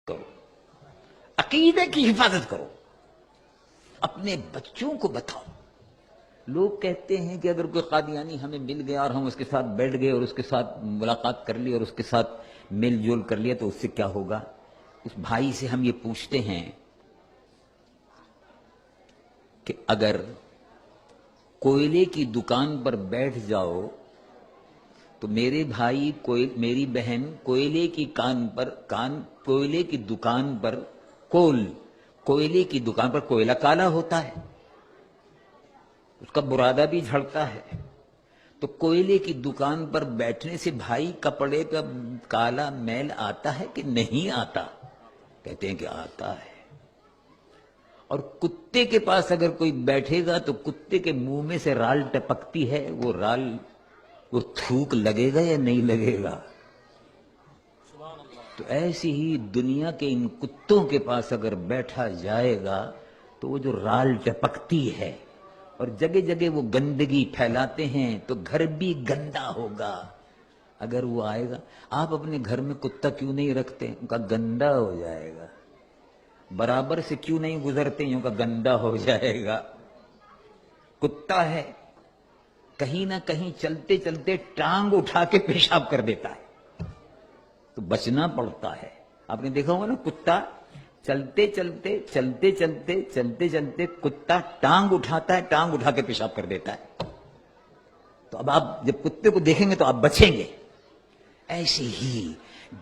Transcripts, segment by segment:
کرو، عقیدے کی حفاظت کرو، اپنے بچوں کو بتاؤ۔ لوگ کہتے ہیں کہ اگر کوئی قادیانی ہمیں مل گیا اور ہم اس کے ساتھ بیٹھ گئے اور اس کے ساتھ ملاقات کر لی اور اس کے ساتھ میل جول کر لیا تو اس سے کیا ہوگا؟ اس بھائی سے ہم یہ پوچھتے ہیں کہ اگر کوئلے کی دکان پر بیٹھ جاؤ تو میرے بھائی میری بہن کوئلے کی کوئلے کی دکان پر کوئلے کی دکان پر کوئلہ کالا ہوتا ہے، اس کا برادہ بھی جھڑتا ہے، تو کوئلے کی دکان پر بیٹھنے سے بھائی کپڑے کا کالا میل آتا ہے کہ نہیں آتا؟ کہتے ہیں کہ آتا ہے۔ اور کتے کے پاس اگر کوئی بیٹھے گا تو کتے کے منہ میں سے رال ٹپکتی ہے، وہ تھوک لگے گا یا نہیں لگے گا؟ تو ایسی ہی دنیا کے ان کتوں کے پاس اگر بیٹھا جائے گا تو وہ جو رال ٹپکتی ہے اور جگہ جگہ وہ گندگی پھیلاتے ہیں تو گھر بھی گندا ہوگا۔ اگر وہ آئے گا، آپ اپنے گھر میں کتا کیوں نہیں رکھتے؟ ان کا گندا ہو جائے گا۔ برابر سے کیوں نہیں گزرتے؟ ان کا گندا ہو جائے گا۔ کتا ہے، کہیں نہ کہیں چلتے چلتے ٹانگ اٹھا کے پیشاب کر دیتا ہے تو بچنا پڑتا ہے۔ آپ نے دیکھا ہوگا نا، کتا چلتے چلتے کتا ٹانگ اٹھاتا ہے، ٹانگ اٹھا کے پیشاب کر دیتا ہے۔ تو اب آپ جب کتے کو دیکھیں گے تو آپ بچیں گے۔ ایسے ہی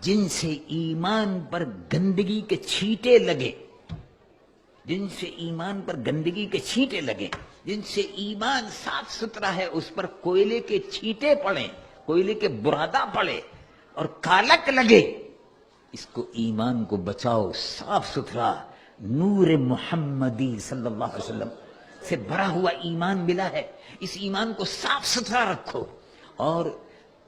جن سے ایمان پر گندگی کے چھینٹے لگے، جن سے ایمان پر گندگی کے چھینٹے لگے، جن سے ایمان صاف ستھرا ہے اس پر کوئلے کے چھینٹے پڑیں، کوئلے کے برادہ پڑے اور کالک لگے، اس کو ایمان کو بچاؤ۔ صاف ستھرا نور محمدی صلی اللہ علیہ وسلم سے بھرا ہوا ایمان ملا ہے، اس ایمان کو صاف ستھرا رکھو اور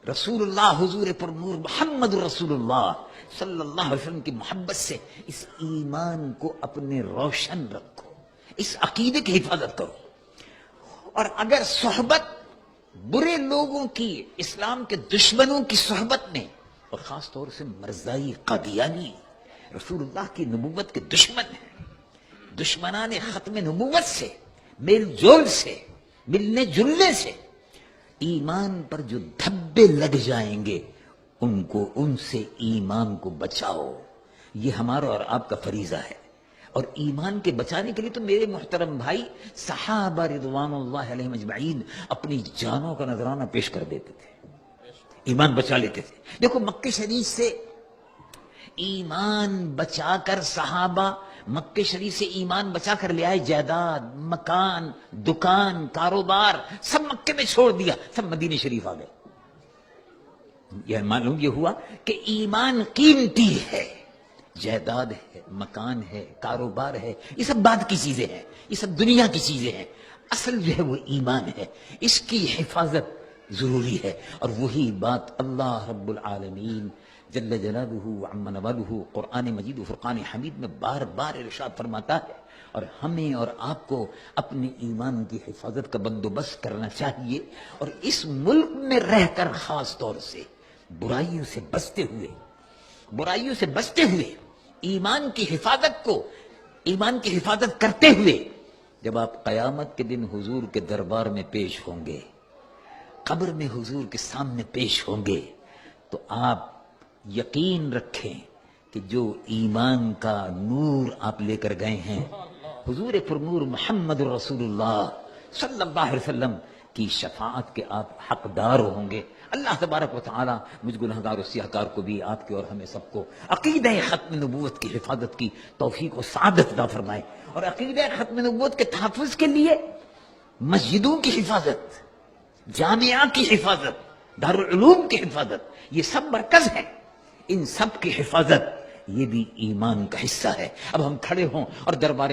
رسول اللہ حضور پر نور محمد رسول اللہ صلی اللہ علیہ وسلم کی محبت سے اس ایمان کو اپنے روشن رکھو، اس عقیدے کی حفاظت کرو۔ اور اگر صحبت برے لوگوں کی، اسلام کے دشمنوں کی صحبت میں، اور خاص طور سے مرزائی قادیانی رسول اللہ کی نبوت کے دشمن ہیں، دشمنان ختم نبوت سے، میل جول سے، ملنے جلنے سے ایمان پر جو دھبے لگ جائیں گے ان سے ایمان کو بچاؤ۔ یہ ہمارا اور آپ کا فریضہ ہے۔ اور ایمان کے بچانے کے لیے تو میرے محترم بھائی صحابہ رضوان اللہ علیہم اجمعین اپنی جانوں کا نذرانہ پیش کر دیتے تھے، ایمان بچا لیتے تھے۔ دیکھو مکہ شریف سے ایمان بچا کر صحابہ مکہ شریف سے ایمان بچا کر لے آئے، جائیداد، مکان، دکان، کاروبار سب مکے میں چھوڑ دیا، سب مدینہ شریف آ گئے۔ یہ معلوم یہ ہوا کہ ایمان قیمتی ہے، جائیداد ہے، مکان ہے، کاروبار ہے، یہ سب بعد کی چیزیں ہیں، یہ سب دنیا کی چیزیں ہیں، اصل جو ہے وہ ایمان ہے، اس کی حفاظت ضروری ہے۔ اور وہی بات اللہ رب العالمین جل جلالہ وعم نوالہ قرآن مجید و فرقان حمید میں بار بار ارشاد فرماتا ہے۔ اور ہمیں اور آپ کو اپنے ایمان کی حفاظت کا بندوبست کرنا چاہیے، اور اس ملک میں رہ کر خاص طور سے برائیوں سے بچتے ہوئے ایمان کی حفاظت کرتے ہوئے جب آپ قیامت کے دن حضور کے دربار میں پیش ہوں گے، قبر میں حضور کے سامنے پیش ہوں گے، تو آپ یقین رکھیں کہ جو ایمان کا نور آپ لے کر گئے ہیں، حضور پر نور محمد رسول اللہ صلی اللہ علیہ وسلم کی شفاعت کے آپ حقدار ہوں گے۔ اللہ تبارک و تعالی مجھ گنہگار و سیاہکار کو بھی، آپ کے اور ہمیں سب کو عقیدہ ختم نبوت کی حفاظت کی توفیق و سعادت عطا فرمائے، اور عقیدہ ختم نبوت کے تحفظ کے لیے مسجدوں کی حفاظت، جامعہ کی حفاظت، دارالعلوم کی حفاظت، یہ سب مرکز ہیں، ان سب کی حفاظت یہ بھی ایمان کا حصہ ہے۔ اب ہم کھڑے ہوں اور دربار